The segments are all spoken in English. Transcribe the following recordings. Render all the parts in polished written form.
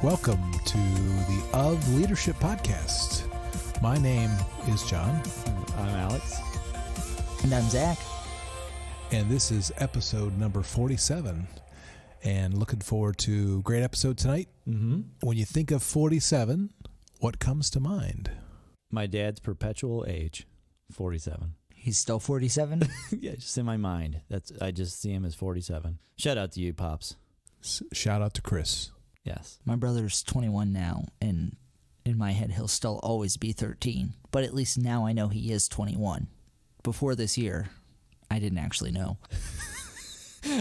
Welcome to the Of Leadership Podcast. My name is John. I'm Alex. And I'm Zach. And this is episode number 47. And looking forward to a great episode tonight. Mm-hmm. When you think of 47, what comes to mind? My dad's perpetual age, 47. He's still 47? Yeah, just in my mind. I just see him as 47. Shout out to you, Pops. Shout out to Chris. Yes. My brother's 21 now, and in my head, he'll still always be 13. But at least now I know he is 21. Before this year, I didn't actually know.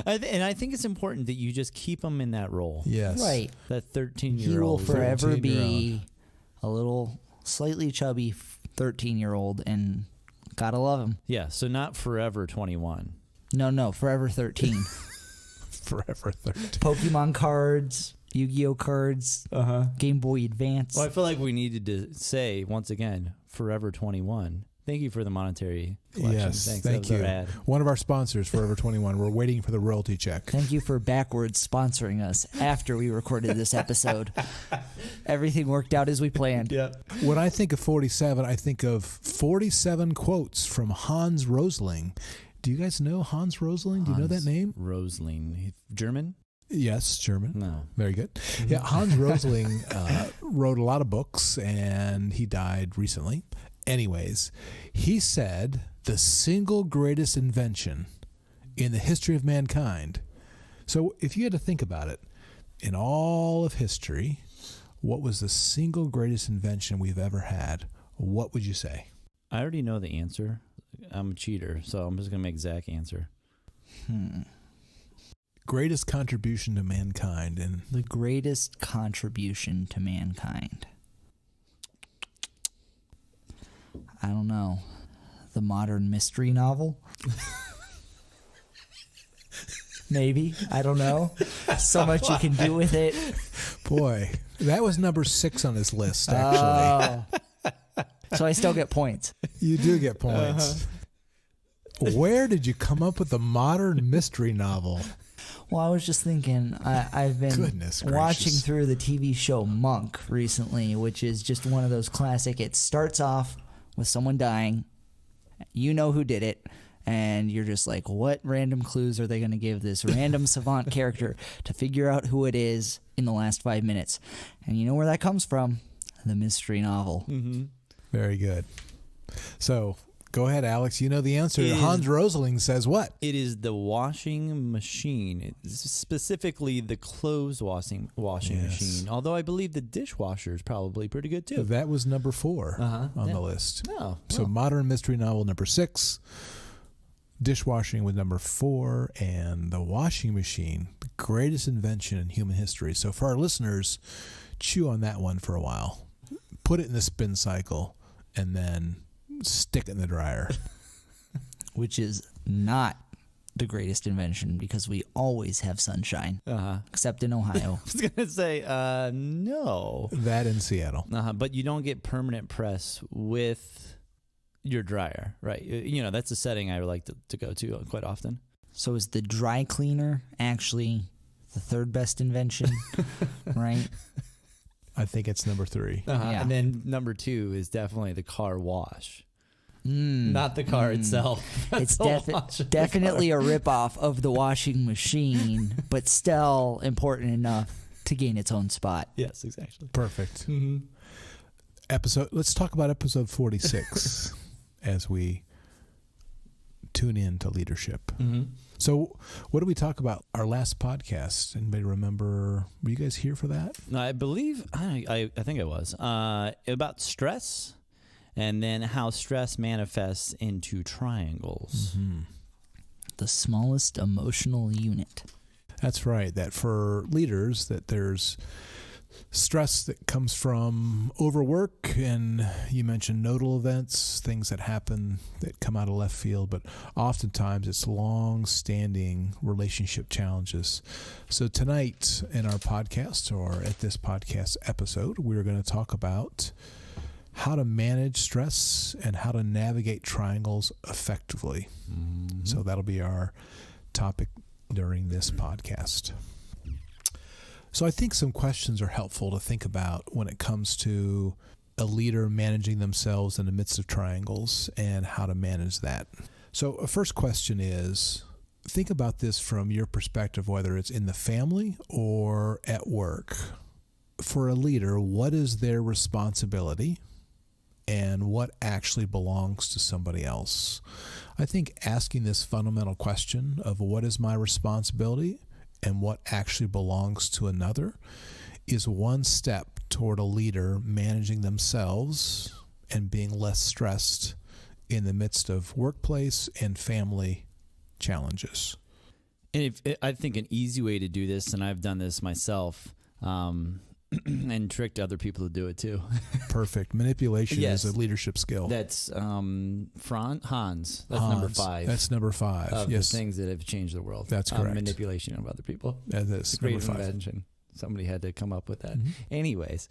And I think it's important that you just keep him in that role. Yes. Right. That 13-year-old. He will forever 13-year-old. be a little slightly chubby 13-year-old, and gotta love him. Yeah, so not forever 21. No, forever 13. Forever 13. Pokemon cards, Yu-Gi-Oh cards, Game Boy Advance. Well, I feel like we needed to say, once again, forever 21. Thank you for the monetary collection. Yes, Thanks. thank That was you. our ad. One of our sponsors, Forever 21. We're waiting for the royalty check. Thank you for backwards sponsoring us after we recorded this episode. Everything worked out as we planned. Yeah. When I think of 47, I think of 47 quotes from Hans Rosling. Do you guys know Hans Rosling? Do you know that name? Rosling. German? Yes, German. No. Very good. Yeah, Hans Rosling wrote a lot of books, and he died recently. Anyways, he said the single greatest invention in the history of mankind. So if you had to think about it, in all of history, what was the single greatest invention we've ever had? What would you say? I already know the answer. I'm a cheater, so I'm just going to make Zach answer. Greatest contribution to mankind. And The greatest contribution to mankind. I don't know. The modern mystery novel? Maybe. I don't know. So much you can do with it. boy, that was number 6 on his list, actually. So I still get points. You do get points. Where did you come up with the modern mystery novel? Well, I was just thinking, I've been Goodness watching gracious. through the TV show Monk recently, which is just one of those classic. It starts off with someone dying. You know who did it. And you're just like, what random clues are they going to give this random savant character to figure out who it is in the last 5 minutes? And you know where that comes from? The mystery novel. Mm-hmm. Very good. So, go ahead, Alex. You know the answer. It is- Hans Rosling says what? It is the washing machine, specifically the clothes washing Yes. machine. Although I believe the dishwasher is probably pretty good too. That was number 4 on Yeah. the list. No, So, modern mystery novel number 6. Dishwashing was number 4. And the washing machine, the greatest invention in human history. So, for our listeners, chew on that one for a while. Put it in the spin cycle and then stick it in the dryer. Which is not the greatest invention because we always have sunshine, except in Ohio. I was gonna say no, That in Seattle. but you don't get permanent press with your dryer, right? You know that's a setting I would like to go to quite often. So is the dry cleaner actually the third best invention, right? I think it's number 3. Yeah. And then number 2 is definitely the car wash, not the car itself. It's The wash of the definitely a ripoff of the washing machine, but still important enough to gain its own spot. Yes, exactly. Perfect. Mm-hmm. Let's talk about episode 46 as we tune in to leadership. Mm-hmm. So, what did we talk about our last podcast? Anybody remember? Were you guys here for that? I believe I think I was about stress, and then how stress manifests into triangles. The smallest emotional unit. That's right. That for leaders, that there's stress that comes from overwork, and you mentioned nodal events, things that happen that come out of left field, but oftentimes it's long-standing relationship challenges. So tonight in our podcast, or at this podcast episode, we're going to talk about how to manage stress and how to navigate triangles effectively. So that'll be our topic during this podcast. So I think some questions are helpful to think about when it comes to a leader managing themselves in the midst of triangles and how to manage that. So a first question is, think about this from your perspective, whether it's in the family or at work. For a leader, what is their responsibility and what actually belongs to somebody else? I think asking this fundamental question of what is my responsibility and what actually belongs to another is one step toward a leader managing themselves and being less stressed in the midst of workplace and family challenges. And I think an easy way to do this, and I've done this myself, and tricked other people to do it too. Perfect. Manipulation Yes. is a leadership skill. That's Hans. That's Hans. number 5. That's number 5. Of Yes. the things that have changed the world. That's correct. Manipulation of other people. That It's is a great number 5. invention. Somebody had to come up with that. Mhm. Anyways,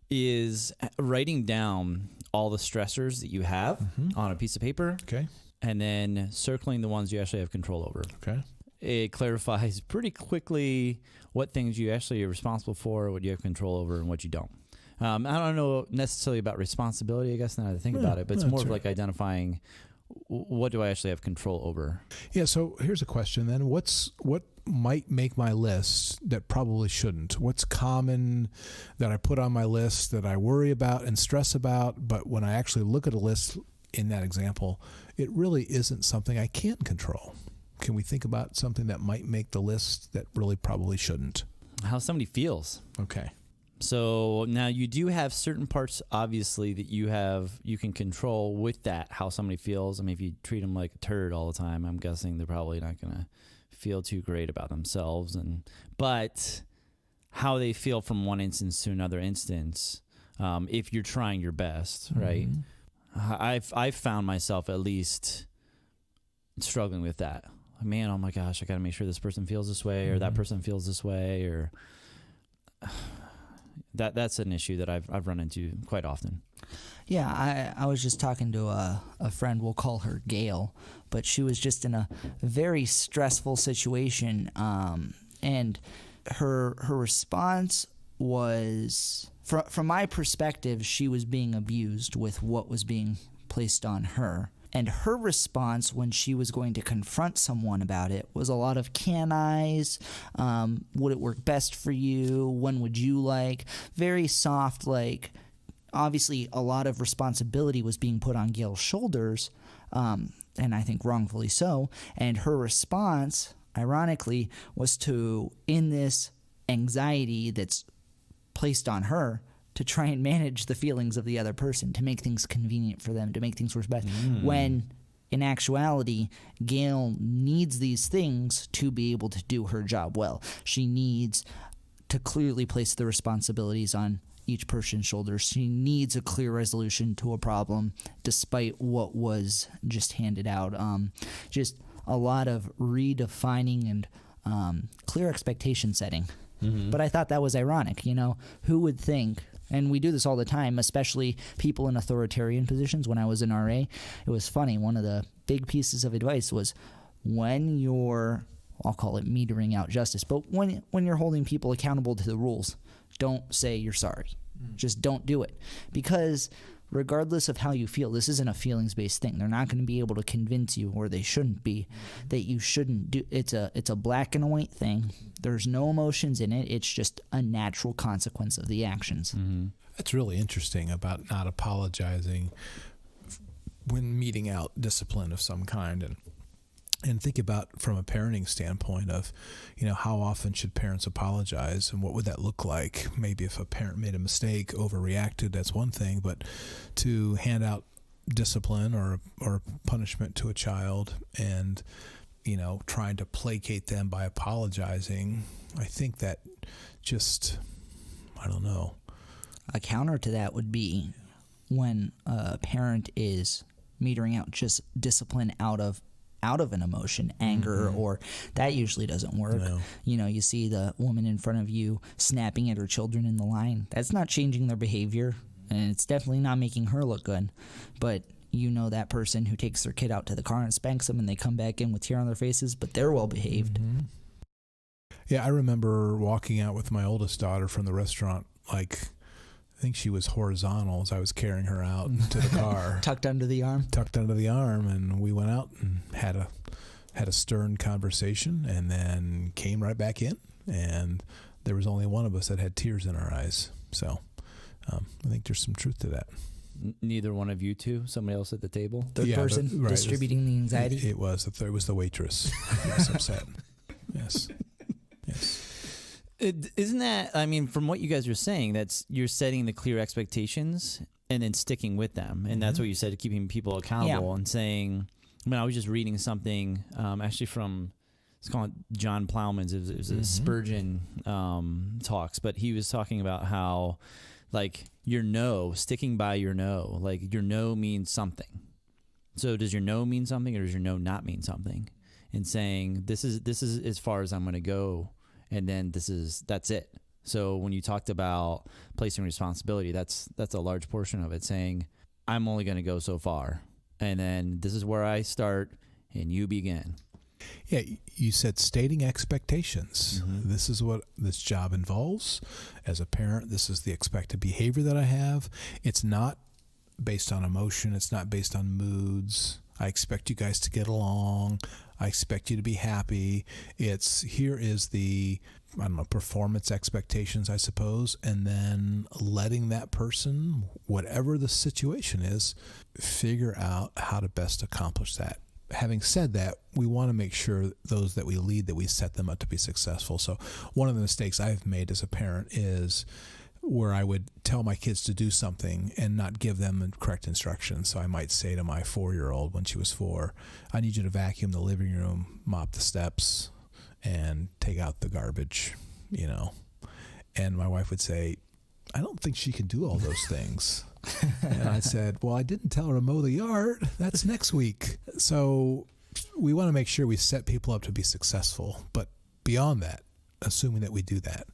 is writing down all the stressors that you have Mhm. on a piece of paper Okay. and then circling the ones you actually have control over. Okay. It clarifies pretty quickly what things you actually are responsible for, what you have control over, and what you don't. I don't know necessarily about responsibility, I guess, now that I think Yeah, about it, but it's that's more of right. like identifying what do I actually have control over. Yeah, so here's a question then. What might make my list that probably shouldn't? What's common that I put on my list that I worry about and stress about, but when I actually look at a list in that example, it really isn't something I can't control? Can we think about something that might make the list that really probably shouldn't? How somebody feels. Okay. So now you do have certain parts, obviously, that you can control with that, how somebody feels. I mean, if you treat them like a turd all the time, I'm guessing they're probably not going to feel too great about themselves. But how they feel from one instance to another instance, if you're trying your best, right? I've found myself at least struggling with that. Man, oh my gosh, I got to make sure this person feels this way or that person feels this way, or that's an issue that I've run into quite often. Yeah, I was just talking to a friend, we'll call her Gail, but she was just in a very stressful situation, and her response was, from my perspective, she was being abused with what was being placed on her. And her response when she was going to confront someone about it was a lot of can I's, would it work best for you, when would you like, very soft, like, obviously a lot of responsibility was being put on Gail's shoulders, and I think wrongfully so, and her response, ironically, was to, in this anxiety that's placed on her, to try and manage the feelings of the other person, to make things convenient for them, to make things work best. When, in actuality, Gail needs these things to be able to do her job well. She needs to clearly place the responsibilities on each person's shoulders. She needs a clear resolution to a problem, despite what was just handed out. Just a lot of redefining and clear expectation setting. But I thought that was ironic. Who would think? And we do this all the time, especially people in authoritarian positions. When I was in RA, it was funny. One of the big pieces of advice was when you're, I'll call it metering out justice, but when you're holding people accountable to the rules, don't say you're sorry. Just don't do it. Because regardless of how you feel, this isn't a feelings-based thing. They're not going to be able to convince you, or they shouldn't be, that you shouldn't do. It's a black and white thing. There's no emotions in it. It's just a natural consequence of the actions. That's really interesting about not apologizing when meeting out discipline of some kind, and think about from a parenting standpoint of, how often should parents apologize and what would that look like? Maybe if a parent made a mistake, overreacted, that's one thing, but to hand out discipline or punishment to a child and, trying to placate them by apologizing, I think that just, I don't know. A counter to that would be when a parent is metering out just discipline out of an emotion, anger, or that usually doesn't work. No. You see the woman in front of you snapping at her children in the line. That's not changing their behavior, and it's definitely not making her look good. But that person who takes their kid out to the car and spanks them, and they come back in with tear on their faces, but they're well behaved. Yeah, I remember walking out with my oldest daughter from the restaurant, like, I think she was horizontal as I was carrying her out to the car. Tucked under the arm. Tucked under the arm, and we went out and had a stern conversation, and then came right back in, and there was only one of us that had tears in our eyes. So I think there's some truth to that. Neither one of you two, somebody else at the table? Third person right, distributing the anxiety. It was the waitress who was upset. Yes. Isn't that, I mean, from what you guys are saying, you're setting the clear expectations and then sticking with them. And that's what you said, keeping people accountable and saying, I mean, I was just reading something actually from, it's called John Plowman's, it was a Spurgeon talks, but he was talking about how, like, your no, sticking by your no, like your no means something. So does your no mean something, or does your no not mean something? And saying, this is as far as I'm going to go. And then that's it. So when you talked about placing responsibility, that's a large portion of it, saying, I'm only going to go so far. And then this is where I start and you begin. Yeah, you said stating expectations. This is what this job involves. As a parent, this is the expected behavior that I have. It's not based on emotion. It's not based on moods. I expect you guys to get along. I expect you to be happy. Here is the, I don't know, performance expectations, I suppose, and then letting that person, whatever the situation is, figure out how to best accomplish that. Having said that, we want to make sure those that we lead, that we set them up to be successful. So one of the mistakes I've made as a parent is where I would tell my kids to do something and not give them correct instructions. So I might say to my 4-year-old when she was 4, I need you to vacuum the living room, mop the steps, and take out the garbage, And my wife would say, I don't think she can do all those things. And I said, well, I didn't tell her to mow the yard. That's next week. So we want to make sure we set people up to be successful. But beyond that, assuming that we do that,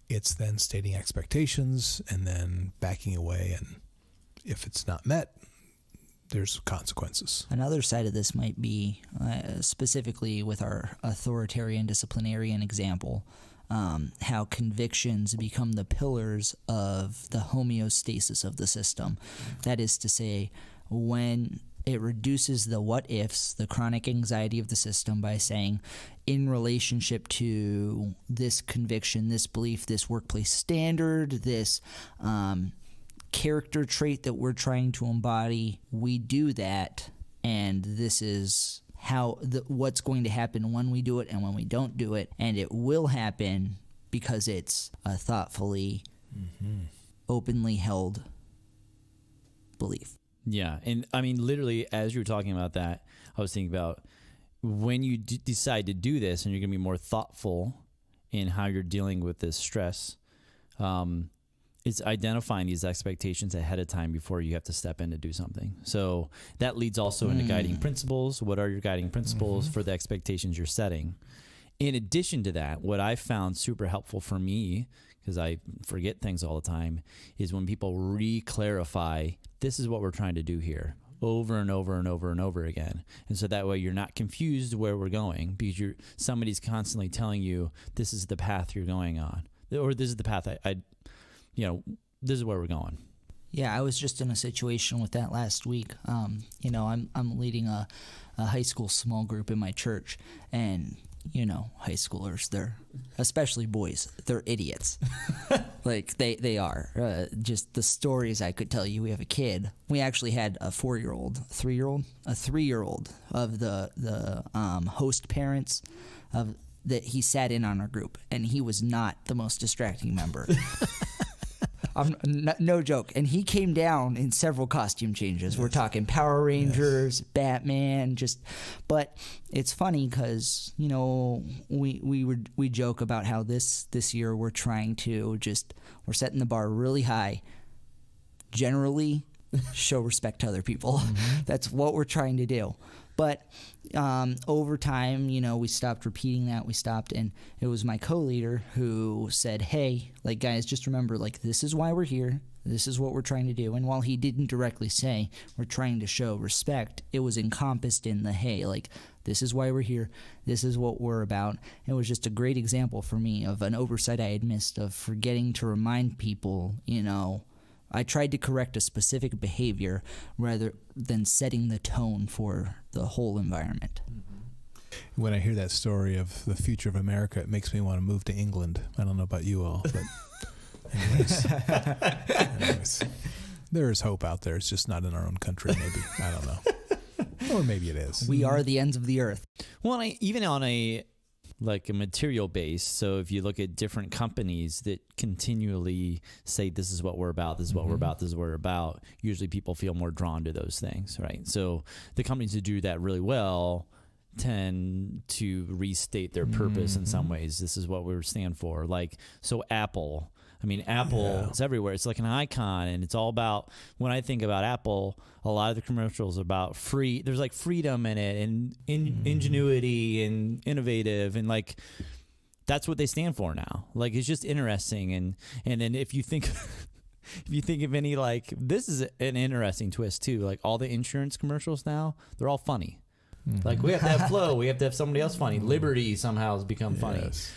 it's then stating expectations and then backing away. And if it's not met, there's consequences. Another side of this might be specifically with our authoritarian disciplinarian example, how convictions become the pillars of the homeostasis of the system. That is to say, when it reduces the what ifs, the chronic anxiety of the system, by saying, in relationship to this conviction, this belief, this workplace standard, this character trait that we're trying to embody, we do that, and this is what's going to happen when we do it and when we don't do it, and it will happen because it's a thoughtfully, openly held belief. Yeah, and I mean, literally, as you were talking about that, I was thinking about when you decide to do this and you're going to be more thoughtful in how you're dealing with this stress, it's identifying these expectations ahead of time before you have to step in to do something. So that leads also into guiding principles. What are your guiding principles for the expectations you're setting? In addition to that, what I found super helpful for me, because I forget things all the time, is when people re-clarify, this is what we're trying to do here, over and over and over and over again. And so that way you're not confused where we're going, because somebody's constantly telling you this is the path you're going on, or this is the path this is where we're going. Yeah, I was just in a situation with that last week. I'm leading a high school small group in my church, and high schoolers, they're, especially boys, they're idiots. Like they are. Just the stories I could tell you. We have a kid. We actually had a 4-year-old, a 3-year-old of the host parents that he sat in on our group, and he was not the most distracting member. No joke. And he came down in several costume changes. Yes. We're talking Power Rangers, yes, Batman, but it's funny because, we joke about how this year we're trying to we're setting the bar really high. Generally, show respect to other people. That's what we're trying to do. But over time, we stopped repeating that. We stopped, and it was my co-leader who said, hey, guys, just remember, this is why we're here. This is what we're trying to do. And while he didn't directly say we're trying to show respect, it was encompassed in the, hey, This is why we're here. This is what we're about. It was just a great example for me of an oversight I had missed, of forgetting to remind people, I tried to correct a specific behavior rather than setting the tone for the whole environment. When I hear that story of the future of America, it makes me want to move to England. I don't know about you all, but anyways, there is hope out there. It's just not in our own country, maybe. I don't know. Or maybe it is. We are the ends of the earth. Well, even on a material base, so if you look at different companies that continually say this is what we're about, this is what we're about, this is what we're about, usually people feel more drawn to those things, right? So the companies that do that really well tend to restate their purpose in some ways. This is what we stand for. So Apple. Apple is everywhere. It's like an icon, and it's all about, when I think about Apple, a lot of the commercials are about there's like freedom in it, and ingenuity and innovative, and that's what they stand for now. It's just interesting. And then if you think of any, this is an interesting twist too, all the insurance commercials now, they're all funny. We have to have flow. We have to have somebody else funny. Liberty somehow has become funny. Yes.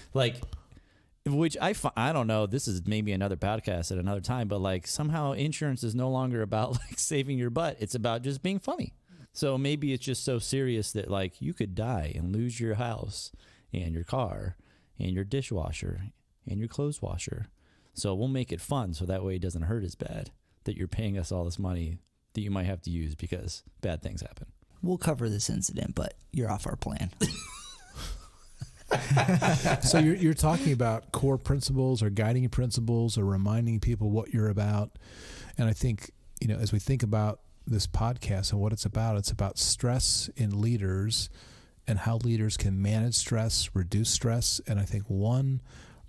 Which I don't know, this is maybe another podcast at another time, but somehow insurance is no longer about saving your butt. It's about just being funny. So maybe it's just so serious that you could die and lose your house and your car and your dishwasher and your clothes washer. So we'll make it fun so that way it doesn't hurt as bad that you're paying us all this money that you might have to use because bad things happen. We'll cover this incident, but you're off our plan. So you're talking about core principles or guiding principles or reminding people what you're about. And I think, as we think about this podcast and what it's about stress in leaders and how leaders can manage stress, reduce stress. And I think one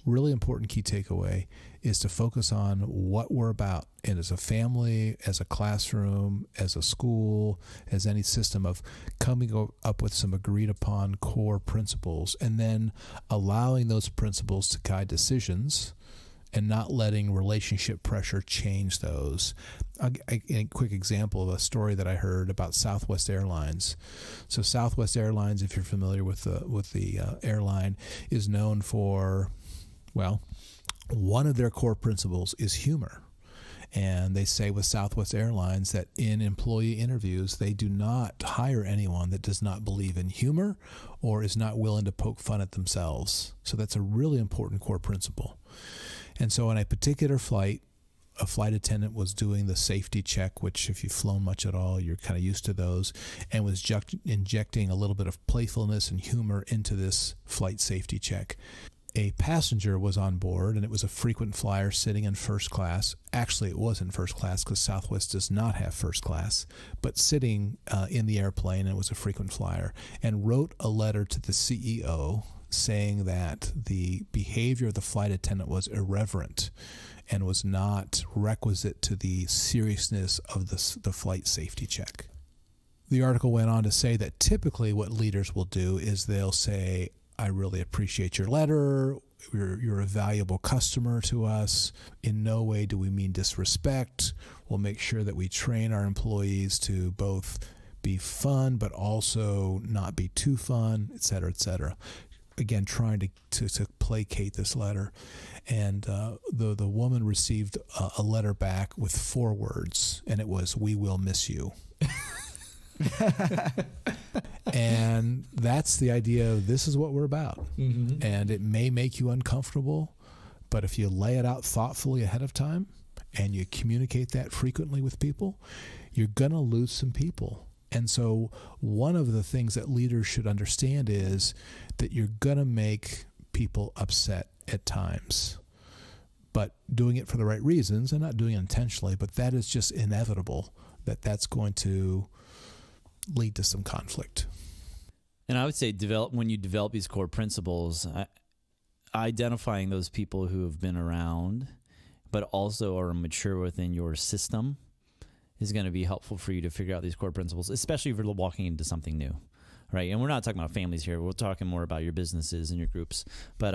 really important key takeaway is to focus on what we're about, and as a family, as a classroom, as a school, as any system, of coming up with some agreed upon core principles, and then allowing those principles to guide decisions and not letting relationship pressure change those. A quick example of a story that I heard about Southwest Airlines. So Southwest Airlines, if you're familiar with the airline, is known for, one of their core principles is humor. And they say with Southwest Airlines that in employee interviews, they do not hire anyone that does not believe in humor or is not willing to poke fun at themselves. So that's a really important core principle. And so on a particular flight, a flight attendant was doing the safety check, which if you've flown much at all, you're kind of used to those, and was injecting a little bit of playfulness and humor into this flight safety check. A passenger was on board, and it was a frequent flyer sitting in first class. Actually, it was in first class because Southwest does not have first class, but sitting in the airplane, and it was a frequent flyer, and wrote a letter to the CEO saying that the behavior of the flight attendant was irreverent and was not requisite to the seriousness of the flight safety check. The article went on to say that typically what leaders will do is they'll say, I really appreciate your letter. You're a valuable customer to us. In no way do we mean disrespect. We'll make sure that we train our employees to both be fun, but also not be too fun, et cetera, et cetera. Again, trying to placate this letter. And the woman received a letter back with 4 words, and it was, "We will miss you." And that's the idea of this is what we're about. Mm-hmm. And it may make you uncomfortable, but if you lay it out thoughtfully ahead of time and you communicate that frequently with people, you're going to lose some people. And so one of the things that leaders should understand is that you're going to make people upset at times, but doing it for the right reasons and not doing it intentionally, but that is just inevitable, that's going to lead to some conflict. And I would say when you develop these core principles, identifying those people who have been around but also are mature within your system is going to be helpful for you to figure out these core principles, especially if you're walking into something new, right? And we're not talking about families here. We're talking more about your businesses and your groups. But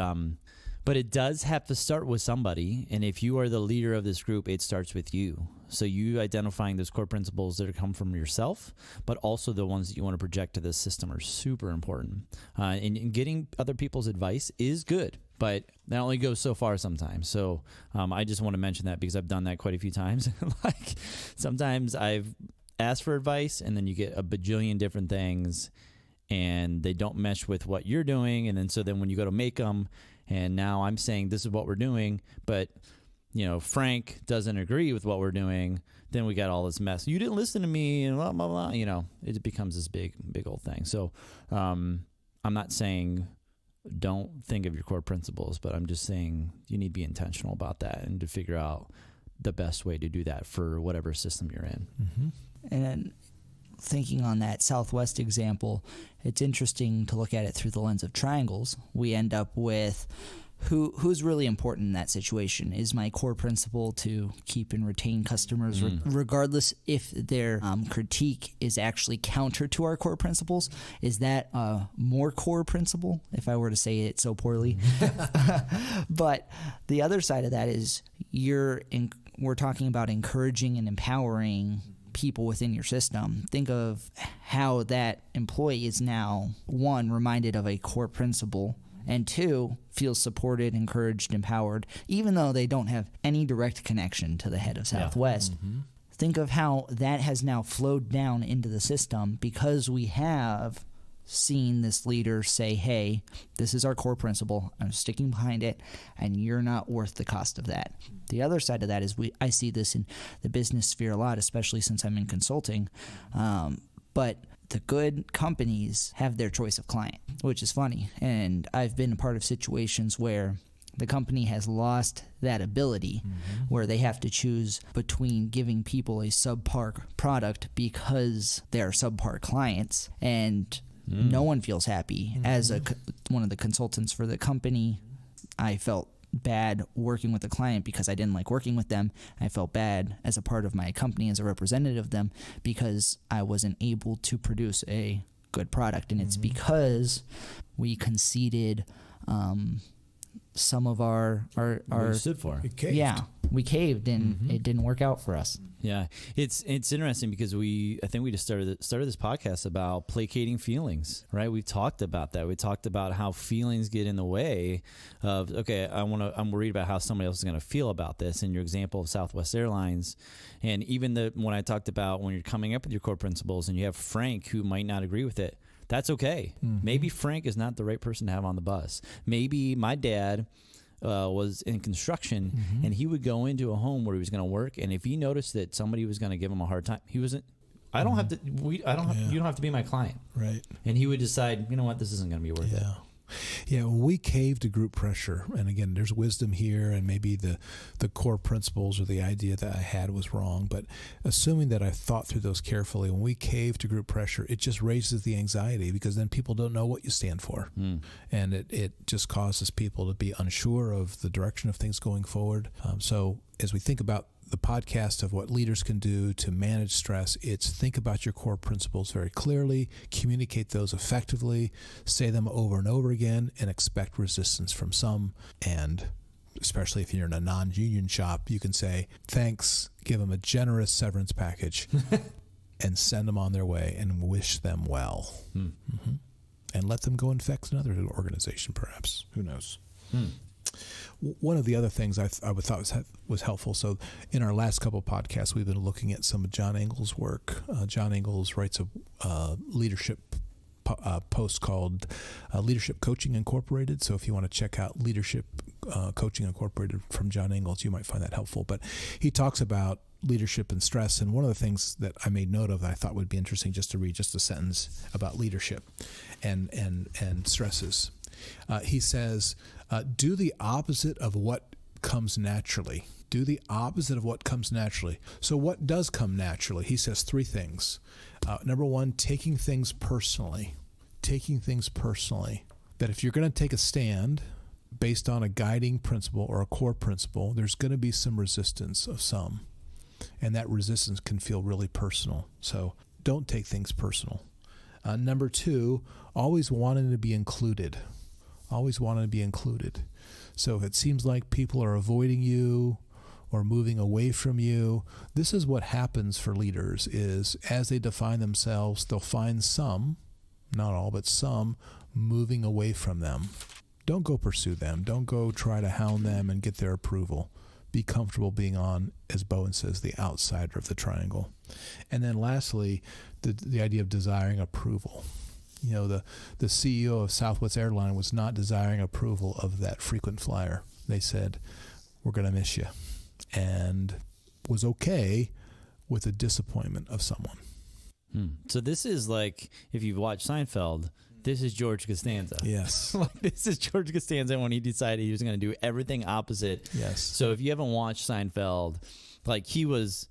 it does have to start with somebody. And if you are the leader of this group, it starts with you. So you identifying those core principles that come from yourself, but also the ones that you want to project to the system are super important. And getting other people's advice is good, but that only goes so far sometimes. So I just want to mention that because I've done that quite a few times. Like sometimes I've asked for advice and then you get a bajillion different things and they don't mesh with what you're doing. And then so then when you go to make them, and now I'm saying this is what we're doing, but Frank doesn't agree with what we're doing, then we got all this mess. You didn't listen to me and blah, blah, blah. It becomes this big old thing. So I'm not saying don't think of your core principles, but I'm just saying you need to be intentional about that and to figure out the best way to do that for whatever system you're in. Mm-hmm. And thinking on that Southwest example, it's interesting to look at it through the lens of triangles. We end up with who's really important in that situation. Is my core principle to keep and retain customers, regardless if their critique is actually counter to our core principles? Is that a more core principle, if I were to say it so poorly? But the other side of that is we're talking about encouraging and empowering people within your system. Think of how that employee is now, one, reminded of a core principle, and two, feels supported, encouraged, empowered, even though they don't have any direct connection to the head of Southwest. Yeah. Mm-hmm. Think of how that has now flowed down into the system because we have seen this leader say, hey, this is our core principle, I'm sticking behind it, and you're not worth the cost of that. The other side of that is I see this in the business sphere a lot, especially since I'm in consulting, but the good companies have their choice of client, which is funny. And I've been a part of situations where the company has lost that ability, where they have to choose between giving people a subpar product because they're subpar clients, and no one feels happy. As one of the consultants for the company, I felt bad working with the client because I didn't like working with them. I felt bad as a part of my company, as a representative of them, because I wasn't able to produce a good product. And it's because we conceded some of our What you stood for. yeah, we caved, and it didn't work out for us. Yeah, it's interesting because I think we just started this podcast about placating feelings, right? We've talked about that. We talked about how feelings get in the way of, okay, I'm worried about how somebody else is going to feel about this. In your example of Southwest Airlines, and even when I talked about when you're coming up with your core principles and you have Frank who might not agree with it, that's okay. Maybe Frank is not the right person to have on the bus. Maybe my dad was in construction, and he would go into a home where he was going to work, and if he noticed that somebody was going to give him a hard time, he wasn't. I don't have to. You don't have to be my client, right? And he would decide, you know what, this isn't going to be worth it. Yeah, when we cave to group pressure, and again, there's wisdom here, and maybe the core principles or the idea that I had was wrong, but assuming that I thought through those carefully, when we cave to group pressure, it just raises the anxiety because then people don't know what you stand for. And it just causes people to be unsure of the direction of things going forward. So as we think about the podcast of what leaders can do to manage stress, it's think about your core principles very clearly, communicate those effectively, say them over and over again, and expect resistance from some. And especially if you're in a non-union shop, you can say, thanks, give them a generous severance package, and send them on their way and wish them well. And let them go infect another organization, perhaps. Who knows? One of the other things I thought was helpful. So in our last couple of podcasts, we've been looking at some of John Engle's work. John Engle's writes a leadership post called Leadership Coaching Incorporated. So if you want to check out Leadership Coaching Incorporated from John Engels, you might find that helpful. But he talks about leadership and stress. And one of the things that I made note of that I thought would be interesting just to read just a sentence about leadership and stresses. He says, do the opposite of what comes naturally. Do the opposite of what comes naturally. So what does come naturally? He says three things. Number one, taking things personally. Taking things personally. That if you're going to take a stand based on a guiding principle or a core principle, there's going to be some resistance of some. And that resistance can feel really personal. So don't take things personal. Number two, always wanting to be included. Always wanting to be included. So if it seems like people are avoiding you or moving away from you. This is what happens for leaders is as they define themselves, they'll find some, not all, but some moving away from them. Don't go pursue them. Don't go try to hound them and get their approval. Be comfortable being on, as Bowen says, the outsider of the triangle. And then lastly, the idea of desiring approval. You know, the CEO of Southwest Airlines was not desiring approval of that frequent flyer. They said, we're going to miss you. And was okay with the disappointment of someone. So this is like, if you've watched Seinfeld, this is George Costanza. Yes. Like, this is George Costanza when he decided he was going to do everything opposite. Yes. So if you haven't watched Seinfeld, like he's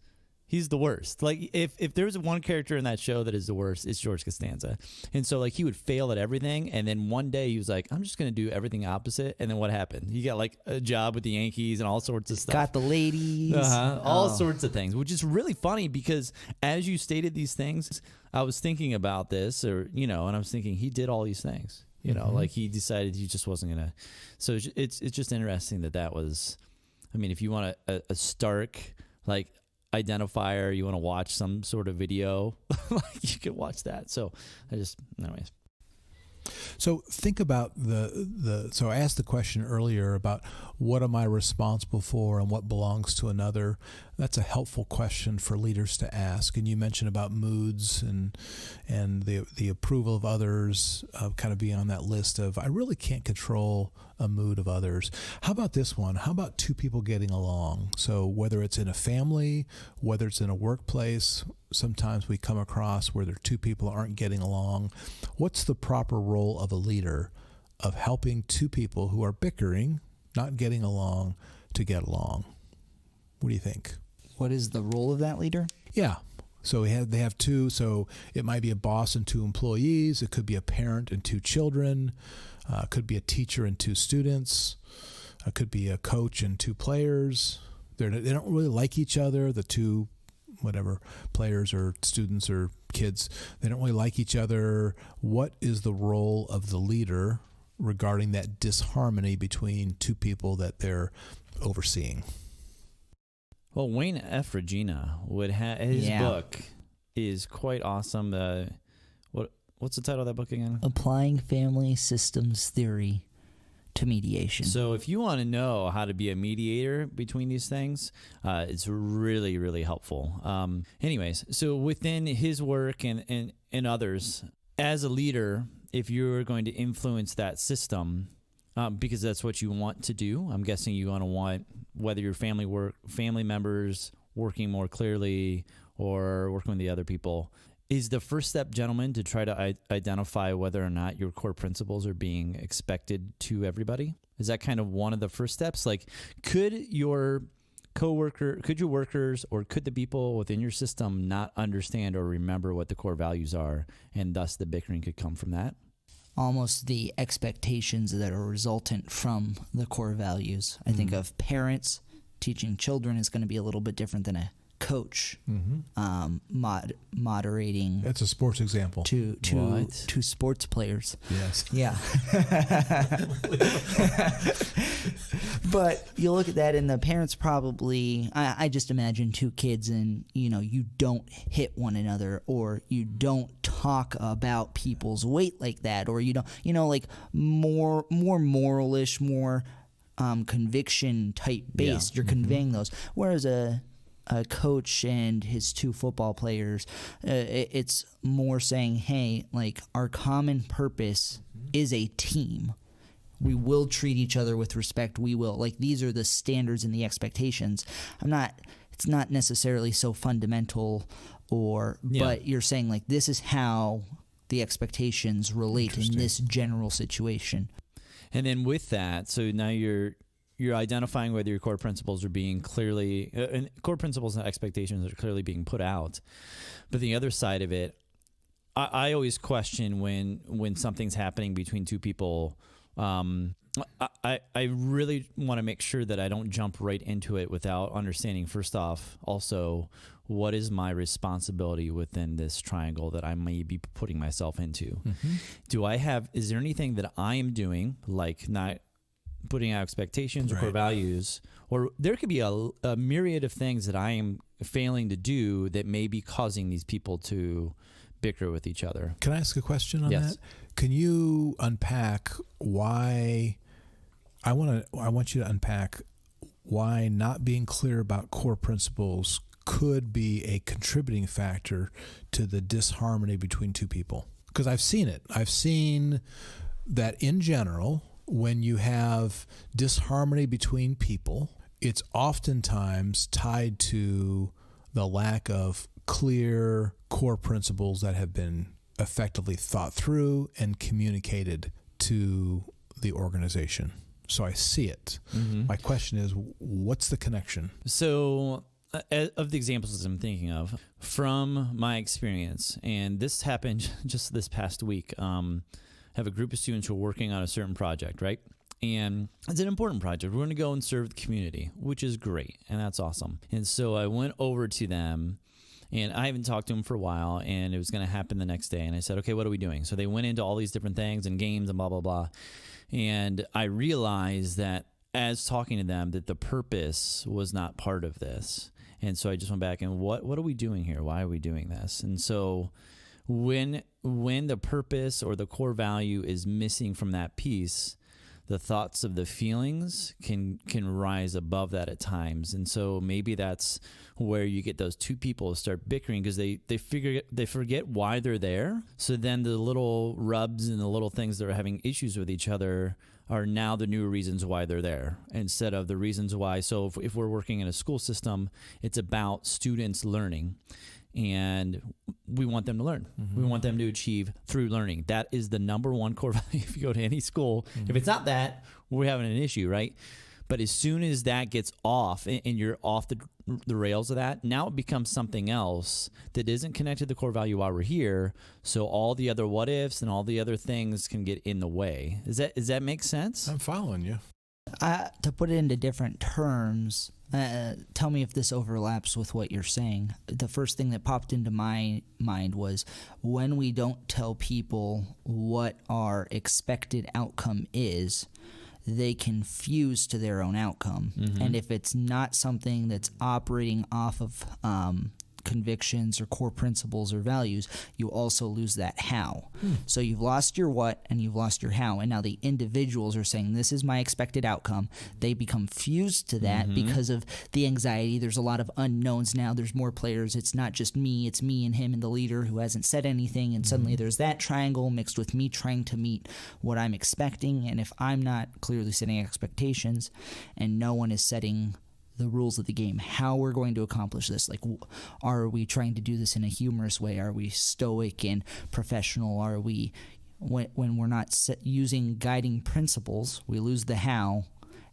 the worst. Like if there's one character in that show that is the worst, it's George Costanza. And so like he would fail at everything, and then one day he was like, I'm just gonna do everything opposite. And then what happened? He got like a job with the Yankees and all sorts of stuff. Got the ladies. All sorts of things, which is really funny because as you stated these things, I was thinking about this, or and I was thinking he did all these things. Like he decided he just wasn't gonna. So it's just interesting that was. I mean, if you want a stark like identifier, you want to watch some sort of video, like you can watch that. So anyways. So think about so I asked the question earlier about what am I responsible for and what belongs to another. That's a helpful question for leaders to ask. And you mentioned about moods and the approval of others, kind of being on that list of, I really can't control a mood of others. How about this one? How about two people getting along? So whether it's in a family, whether it's in a workplace, sometimes we come across where there are two people aren't getting along. What's the proper role of a leader of helping two people who are bickering, not getting along, to get along? What do you think? What is the role of that leader? Yeah. So they have two. So it might be a boss and two employees. It could be a parent and two children. It could be a teacher and two students. It could be a coach and two players. They don't really like each other. The two, whatever, players or students or kids, they don't really like each other. What is the role of the leader regarding that disharmony between two people that they're overseeing? Well, Wayne F. Regina would have his book is quite awesome. What's the title of that book again? Applying Family Systems Theory to Mediation. So if you want to know how to be a mediator between these things, it's really, really helpful. Anyways, so within his work and others, as a leader, if you're going to influence that system, because that's what you want to do, I'm guessing you want whether your family members working more clearly or working with the other people. Is the first step, gentlemen, to try to identify whether or not your core principles are being expected to everybody? Is that kind of one of the first steps? Like, could your workers, or could the people within your system not understand or remember what the core values are, and thus the bickering could come from that? Almost the expectations that are resultant from the core values. I think of parents teaching children is going to be a little bit different than a coach moderating. That's a sports example. To sports players. Yes. Yeah. But you look at that, and the parents probably, I just imagine two kids, and you don't hit one another, or you don't talk about people's weight like that, or you don't, like more moralish, more conviction type based. You're conveying those. Whereas a coach and his two football players, it's more saying, hey, like, our common purpose is a team. We will treat each other with respect. We will, like, these are the standards and the expectations. It's not necessarily so fundamental, but you're saying, like, this is how the expectations relate in this general situation. And then with that, so now you're identifying whether your core principles are being clearly, and core principles and expectations are clearly being put out. But the other side of it, I always question when something's happening between two people. I really want to make sure that I don't jump right into it without understanding, first off, also, what is my responsibility within this triangle that I may be putting myself into? Is there anything that I am doing, like not putting out expectations or core Right. values, or there could be a myriad of things that I am failing to do that may be causing these people to bicker with each other. Can I ask a question on Yes. that? Can you unpack why? I want you to unpack why not being clear about core principles could be a contributing factor to the disharmony between two people. Because I've seen it. I've seen that in general, when you have disharmony between people, it's oftentimes tied to the lack of clear core principles that have been effectively thought through and communicated to the organization. So I see it. My question is, what's the connection? So, of the examples that I'm thinking of, from my experience, and this happened just this past week, I have a group of students who are working on a certain project, right? And it's an important project. We're going to go and serve the community, which is great, and that's awesome. And so I went over to them, and I haven't talked to them for a while, and it was going to happen the next day. And I said, okay, what are we doing? So they went into all these different things and games and blah, blah, blah. And I realized that as talking to them, that the purpose was not part of this. And so I just went back and what are we doing here? Why are we doing this? And so when the purpose or the core value is missing from that piece, the thoughts of the feelings can rise above that at times. And so maybe that's where you get those two people to start bickering because they forget why they're there. So then the little rubs and the little things that are having issues with each other are now the new reasons why they're there instead of the reasons why. So if we're working in a school system, it's about students learning. And we want them to learn. We want them to achieve through learning. That is the number one core value if you go to any school. If it's not that, we're having an issue, right? But as soon as that gets off and you're off the rails of that, now it becomes something else that isn't connected to the core value while we're here. So all the other what ifs and all the other things can get in the way. Does that make sense? I'm following you. To put it into different terms, tell me if this overlaps with what you're saying. The first thing that popped into my mind was when we don't tell people what our expected outcome is, they can fuse to their own outcome. And if it's not something that's operating off of convictions or core principles or values, you also lose that how. So you've lost your what and you've lost your how, and now the individuals are saying this is my expected outcome. They become fused to that because of the anxiety. There's a lot of unknowns now. There's more players. It's not just me, it's me and him and the leader who hasn't said anything, and suddenly there's that triangle mixed with me trying to meet what I'm expecting. And if I'm not clearly setting expectations and no one is setting the rules of the game, how we're going to accomplish this. Like, are we trying to do this in a humorous way? Are we stoic and professional? Are we, when we're not using guiding principles, we lose the how,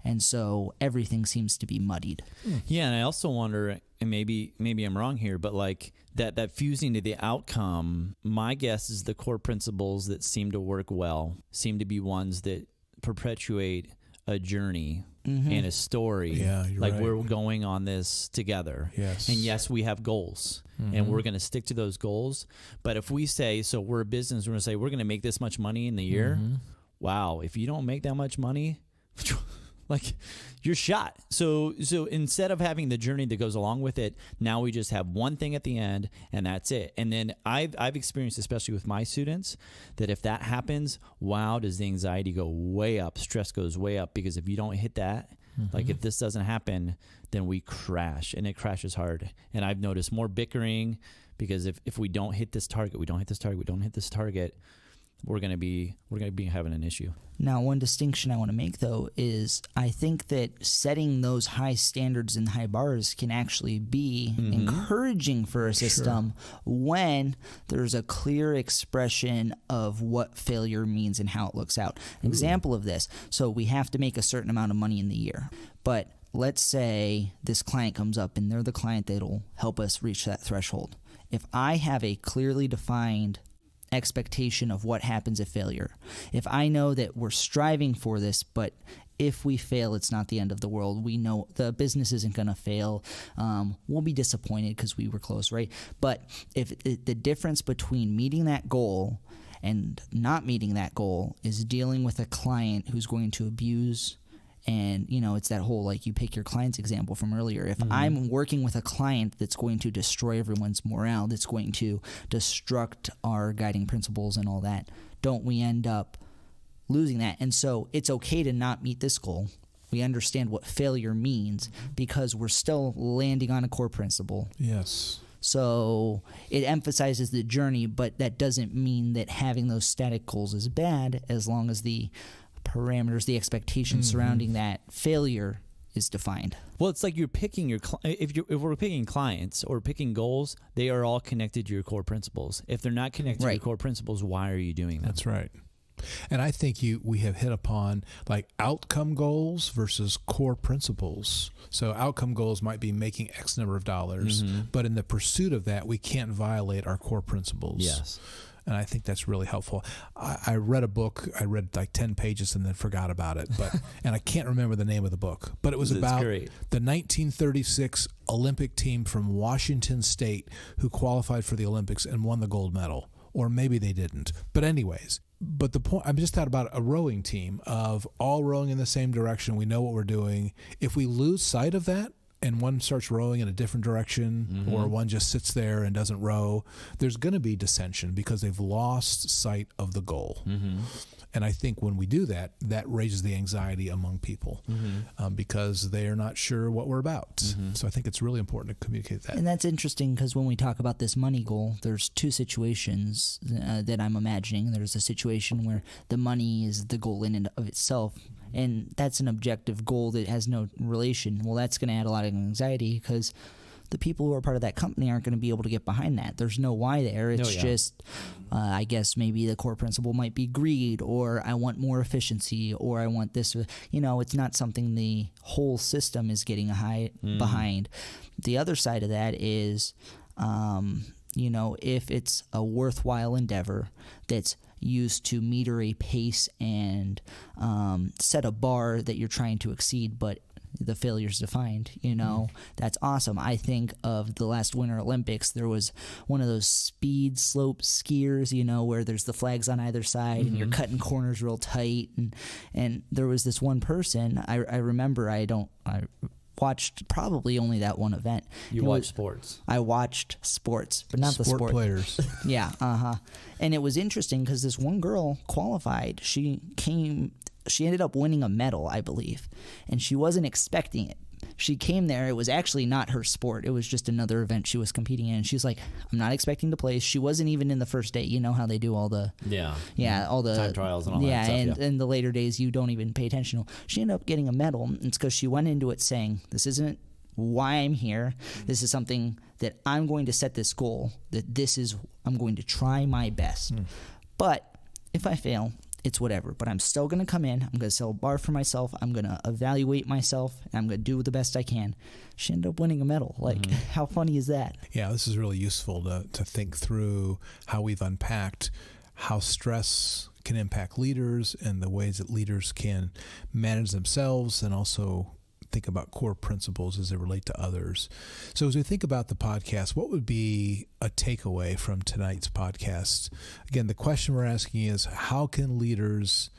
and so everything seems to be muddied. Yeah, and I also wonder, and maybe I'm wrong here, but like that fusing to the outcome, my guess is the core principles that seem to work well seem to be ones that perpetuate a journey and a story. Yeah, you're like right. we're going on this together. Yes. And yes, we have goals and we're going to stick to those goals. But if we say, so we're a business, we're going to say, we're going to make this much money in the year. Wow. If you don't make that much money, like you're shot. So instead of having the journey that goes along with it, now we just have one thing at the end and that's it. And then I've experienced, especially with my students, that if that happens, wow, does the anxiety go way up, stress goes way up, because if you don't hit that, like if this doesn't happen, then we crash, and it crashes hard. And I've noticed more bickering because if we don't hit this target, we're going to be having an issue. Now, one distinction I want to make, though, is I think that setting those high standards and high bars can actually be encouraging for a system when there's a clear expression of what failure means and how it looks out. An example of this, so we have to make a certain amount of money in the year, but let's say this client comes up and they're the client that'll help us reach that threshold. If I have a clearly defined expectation of what happens if failure, if I know that we're striving for this, but if we fail, it's not the end of the world. We know the business isn't going to fail. We'll be disappointed because we were close, right? But if the difference between meeting that goal and not meeting that goal is dealing with a client who's going to abuse And, it's that whole, like, you pick your client's example from earlier. If I'm working with a client that's going to destroy everyone's morale, that's going to destruct our guiding principles and all that, don't we end up losing that? And so it's okay to not meet this goal. We understand what failure means because we're still landing on a core principle. Yes. So it emphasizes the journey, but that doesn't mean that having those static goals is bad as long as the parameters, the expectations surrounding that failure is defined. Well, it's like you're picking your if we're picking clients or picking goals, they are all connected to your core principles. If they're not connected to your core principles, why are you doing that? That's right. And I think we have hit upon like outcome goals versus core principles. So outcome goals might be making X number of dollars, but in the pursuit of that, we can't violate our core principles. Yes. And I think that's really helpful. I read a book. I read like 10 pages and then forgot about it. And I can't remember the name of the book. But it was about the 1936 Olympic team from Washington State who qualified for the Olympics and won the gold medal. Or maybe they didn't. But anyways, the point, I just thought about a rowing team of all rowing in the same direction. We know what we're doing. If we lose sight of that, and one starts rowing in a different direction, or one just sits there and doesn't row, there's going to be dissension because they've lost sight of the goal. And I think when we do that, that raises the anxiety among people because they are not sure what we're about. So I think it's really important to communicate that. And that's interesting because when we talk about this money goal, there's two situations that I'm imagining. There's a situation where the money is the goal in and of itself, and that's an objective goal that has no relation. Well, that's going to add a lot of anxiety because the people who are part of that company aren't going to be able to get behind that. There's no why there. It's just, I guess maybe the core principle might be greed, or I want more efficiency, or I want this. It's not something the whole system is getting behind. The other side of that is, if it's a worthwhile endeavor that's used to meter a pace and set a bar that you're trying to exceed, but the failure's defined, that's awesome. I think of the last Winter Olympics, there was one of those speed slope skiers, where there's the flags on either side and you're cutting corners real tight. And there was this one person, I remember, I watched probably only that one event. You watched sports. I watched sports, but not the sport players. Yeah, And it was interesting because this one girl qualified. She ended up winning a medal, I believe, and she wasn't expecting it. She came there. It was actually not her sport. It was just another event she was competing in. And she's like, I'm not expecting to place. She wasn't even in the first day. You know how they do all the all the time trials and all that stuff. And in the later days, you don't even pay attention. She ended up getting a medal. It's because she went into it saying, this isn't why I'm here. This is something that I'm going to set this goal, I'm going to try my best. But if I fail, it's whatever, but I'm still going to come in. I'm going to set a bar for myself. I'm going to evaluate myself, and I'm going to do the best I can. She ended up winning a medal. How funny is that? Yeah, this is really useful to think through how we've unpacked how stress can impact leaders and the ways that leaders can manage themselves and also think about core principles as they relate to others. So as we think about the podcast, what would be a takeaway from tonight's podcast? Again, the question we're asking is, how can leaders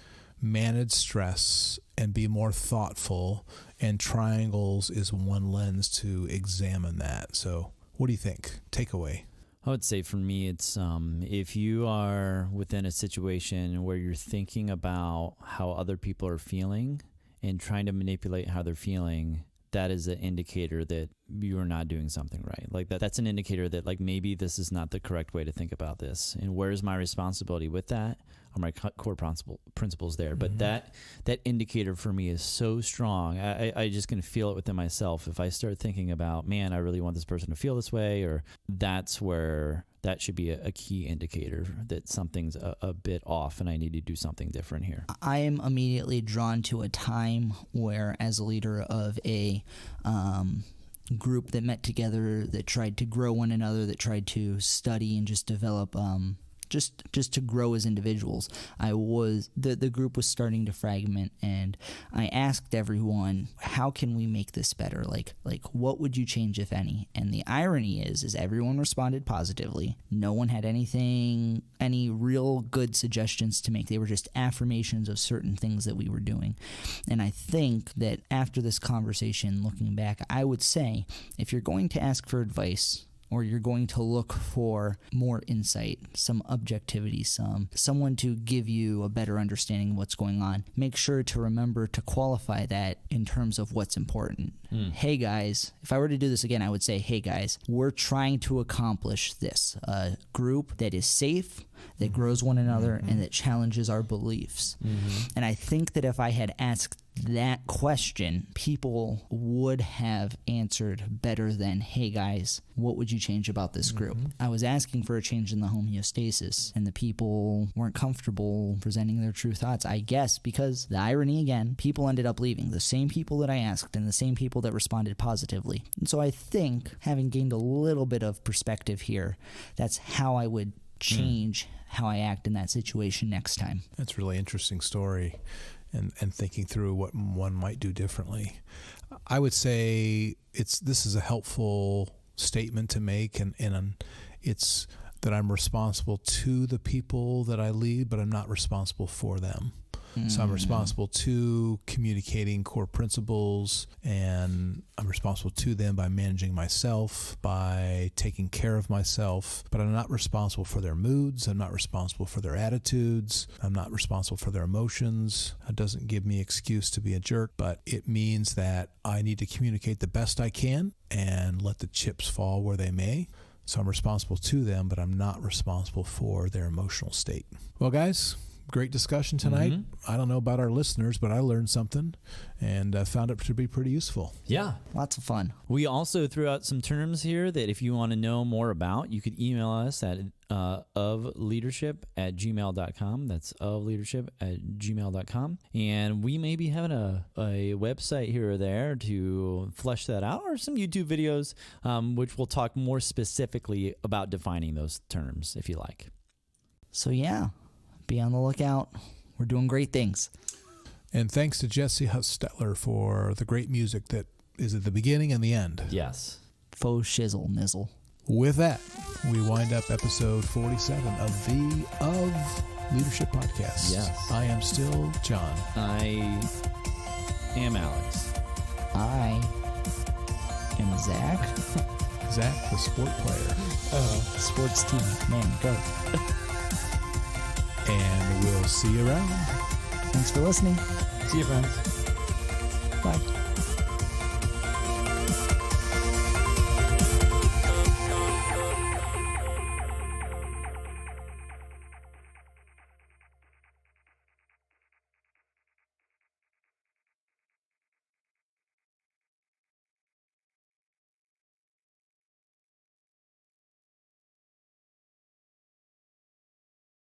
manage stress and be more thoughtful? And triangles is one lens to examine that. So what do you think? Takeaway. I would say for me, it's if you are within a situation where you're thinking about how other people are feeling and trying to manipulate how they're feeling, that is an indicator that you are not doing something right. Like that's an indicator that maybe this is not the correct way to think about this. And where's my responsibility with that? Are my core principles there? But that indicator for me is so strong. I just can feel it within myself. If I start thinking about, man, I really want this person to feel this way, or that's where that should be a key indicator that something's a bit off and I need to do something different here. I am immediately drawn to a time where, as a leader of a group that met together, that tried to grow one another, that tried to study and just develop just to grow as individuals. The group was starting to fragment, and I asked everyone, how can we make this better? Like what would you change, if any? And the irony is everyone responded positively. No one had any real good suggestions to make. They were just affirmations of certain things that we were doing. And I think that after this conversation, looking back, I would say, if you're going to ask for advice, or you're going to look for more insight, some objectivity, someone to give you a better understanding of what's going on, make sure to remember to qualify that in terms of what's important. Hey guys, if I were to do this again, I would say, hey guys, we're trying to accomplish this. A group that is safe, that grows one another, and that challenges our beliefs. And I think that if I had asked that question, people would have answered better than, hey guys, what would you change about this group? I was asking for a change in the homeostasis, and the people weren't comfortable presenting their true thoughts, I guess, because the irony again, people ended up leaving, the same people that I asked and the same people that responded positively. And so I think, having gained a little bit of perspective here, that's how I would change how I act in that situation next time. That's a really interesting story, and thinking through what one might do differently. I would say this is a helpful statement to make, and it's that I'm responsible to the people that I lead, but I'm not responsible for them. So I'm responsible to communicating core principles, and I'm responsible to them by managing myself, by taking care of myself, but I'm not responsible for their moods. I'm not responsible for their attitudes. I'm not responsible for their emotions. It doesn't give me excuse to be a jerk, but it means that I need to communicate the best I can and let the chips fall where they may. So I'm responsible to them, but I'm not responsible for their emotional state. Well, guys, great discussion tonight. I don't know about our listeners, but I learned something and found it to be pretty useful. Yeah. Lots of fun. We also threw out some terms here that if you want to know more about, you could email us at ofleadership@gmail.com. That's ofleadership@gmail.com. And we may be having a website here or there to flesh that out, or some YouTube videos, which will talk more specifically about defining those terms, if you like. So yeah, be on the lookout. We're doing great things. And thanks to Jesse Hustetler for the great music that is at the beginning and the end. Yes. Faux shizzle nizzle. With that, we wind up episode 47 of the Of Leadership Podcast. Yes. I am still John. I am Alex. I am Zach. Zach, the sport player. Sports team. Man, go. And we'll see you around. Thanks for listening. See you, friends. Bye.